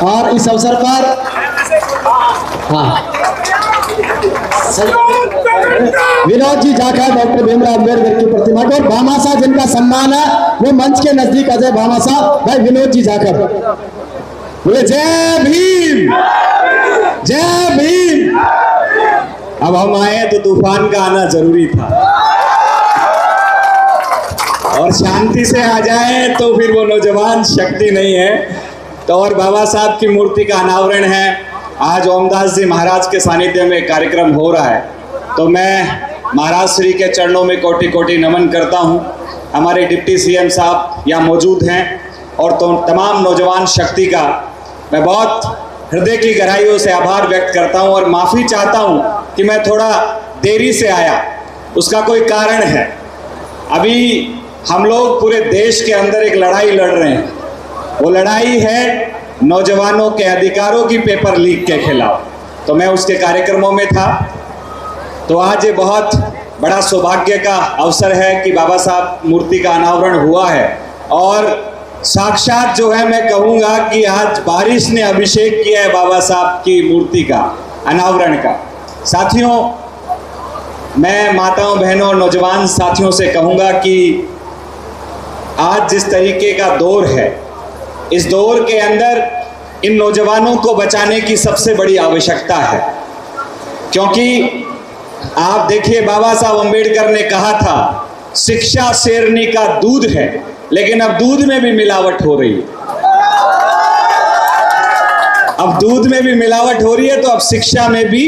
और इस अवसर पर विनोद जी जाखड़ डॉक्टर भीमराव अम्बेडकर की प्रतिमा को, और भामाशाह जिनका सम्मान है वो मंच के नजदीक अजय भामाशाह भाई विनोद जी जाखड़ बोले जय भीम, जय भीम। अब हम आए तो तूफान का आना जरूरी था, और शांति से आ जाए तो फिर वो नौजवान शक्ति नहीं है। तो और बाबा साहब की मूर्ति का अनावरण है, आज ओमदास जी महाराज के सानिध्य में कार्यक्रम हो रहा है। तो मैं महाराज श्री के चरणों में कोटि कोटि नमन करता हूँ। हमारे डिप्टी सीएम साहब यहाँ मौजूद हैं, और तो तमाम नौजवान शक्ति का मैं बहुत हृदय की गहराइयों से आभार व्यक्त करता हूँ, और माफ़ी चाहता हूँ कि मैं थोड़ा देरी से आया। उसका कोई कारण है। अभी हम लोग पूरे देश के अंदर एक लड़ाई लड़ रहे हैं, वो लड़ाई है नौजवानों के अधिकारों की पेपर लीक के खिलाफ। तो मैं उसके कार्यक्रमों में था। तो आज ये बहुत बड़ा सौभाग्य का अवसर है कि बाबा साहब मूर्ति का अनावरण हुआ है, और साक्षात जो है मैं कहूँगा कि आज बारिश ने अभिषेक किया है बाबा साहब की मूर्ति का अनावरण का। साथियों, मैं माताओं बहनों और नौजवान साथियों से कहूँगा कि आज जिस तरीके का दौर है, इस दौर के अंदर इन नौजवानों को बचाने की सबसे बड़ी आवश्यकता है। क्योंकि आप देखिए, बाबा साहब अम्बेडकर ने कहा था शिक्षा शेरनी का दूध है, लेकिन अब दूध में भी मिलावट हो रही है। अब दूध में भी मिलावट हो रही है, तो अब शिक्षा में भी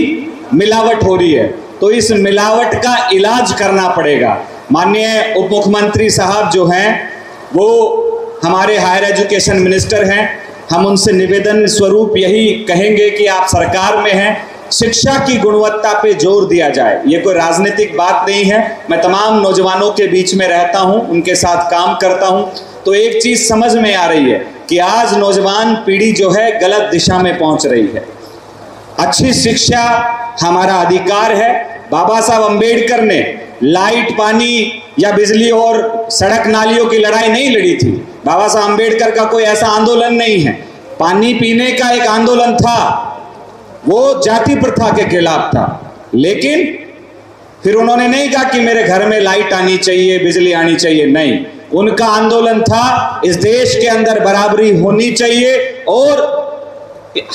मिलावट हो रही है। तो इस मिलावट का इलाज करना पड़ेगा। माननीय उप मुख्यमंत्री साहब जो हैं, वो हमारे हायर एजुकेशन मिनिस्टर हैं। हम उनसे निवेदन स्वरूप यही कहेंगे कि आप सरकार में हैं, शिक्षा की गुणवत्ता पे जोर दिया जाए। ये कोई राजनीतिक बात नहीं है। मैं तमाम नौजवानों के बीच में रहता हूँ, उनके साथ काम करता हूँ, तो एक चीज़ समझ में आ रही है कि आज नौजवान पीढ़ी जो है गलत दिशा में पहुँच रही है। अच्छी शिक्षा हमारा अधिकार है। बाबा साहब अम्बेडकर ने लाइट, पानी या बिजली और सड़क नालियों की लड़ाई नहीं लड़ी थी। बाबा साहब अम्बेडकर का कोई ऐसा आंदोलन नहीं है। पानी पीने का एक आंदोलन था, वो जाति प्रथा के खिलाफ था। लेकिन फिर उन्होंने नहीं कहा कि मेरे घर में लाइट आनी चाहिए, बिजली आनी चाहिए। नहीं, उनका आंदोलन था इस देश के अंदर बराबरी होनी चाहिए और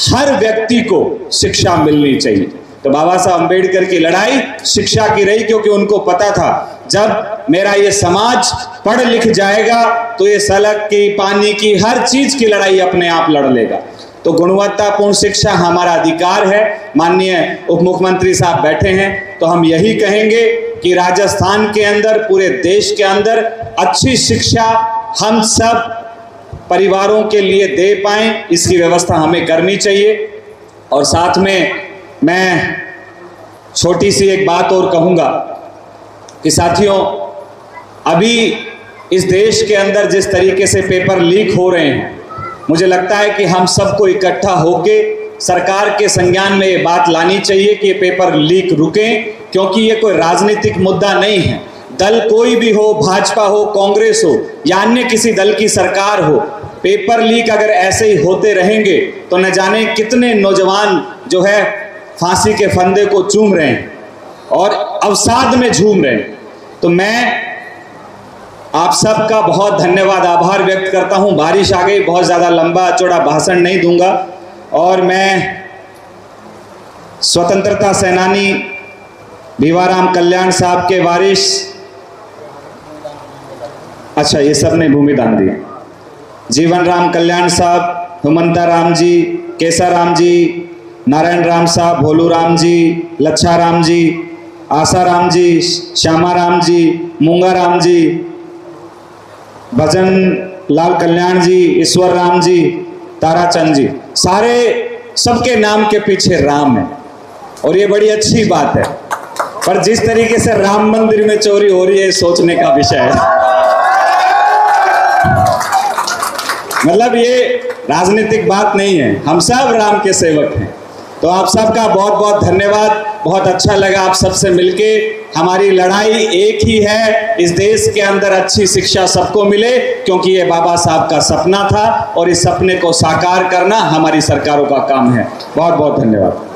हर व्यक्ति को शिक्षा मिलनी चाहिए। तो बाबा साहब अम्बेडकर की लड़ाई शिक्षा की रही, क्योंकि उनको पता था जब मेरा ये समाज पढ़ लिख जाएगा तो ये सड़क की, पानी की, हर चीज की लड़ाई अपने आप लड़ लेगा। तो गुणवत्तापूर्ण शिक्षा हमारा अधिकार है। माननीय उप मुख्यमंत्री साहब बैठे हैं, तो हम यही कहेंगे कि राजस्थान के अंदर, पूरे देश के अंदर अच्छी शिक्षा हम सब परिवारों के लिए दे पाएं, इसकी व्यवस्था हमें करनी चाहिए। और साथ में मैं छोटी सी एक बात और कहूँगा कि साथियों, अभी इस देश के अंदर जिस तरीके से पेपर लीक हो रहे हैं, मुझे लगता है कि हम सबको इकट्ठा होके सरकार के संज्ञान में ये बात लानी चाहिए कि ये पेपर लीक रुकें, क्योंकि ये कोई राजनीतिक मुद्दा नहीं है। दल कोई भी हो, भाजपा हो, कांग्रेस हो या अन्य किसी दल की सरकार हो, पेपर लीक अगर ऐसे ही होते रहेंगे तो न जाने कितने नौजवान जो है फांसी के फंदे को चूम रहे हैं और अवसाद में झूम रहे हैं। तो मैं आप सबका बहुत धन्यवाद, आभार व्यक्त करता हूं। बारिश आ गई, बहुत ज़्यादा लंबा चौड़ा भाषण नहीं दूंगा। और मैं स्वतंत्रता सेनानी भीवाराम कल्याण साहब के वारिस, अच्छा ये सब ने भूमिदान दी, जीवन राम कल्याण साहब, हुमंता राम जी, केसा राम जी, नारायण राम साहब, भोलू राम जी, लच्छा राम जी, आशा राम जी, श्यामा राम जी, मूंगा राम जी, भजन लाल कल्याण जी, ईश्वर राम जी, ताराचंद जी, सारे सबके नाम के पीछे राम है और ये बड़ी अच्छी बात है। पर जिस तरीके से राम मंदिर में चोरी हो रही है, सोचने का विषय है। मतलब ये राजनीतिक बात नहीं है, हम सब राम के सेवक हैं। तो आप सबका बहुत बहुत धन्यवाद। बहुत अच्छा लगा आप सबसे मिलके। हमारी लड़ाई एक ही है, इस देश के अंदर अच्छी शिक्षा सबको मिले, क्योंकि ये बाबा साहब का सपना था और इस सपने को साकार करना हमारी सरकारों का काम है। बहुत बहुत धन्यवाद।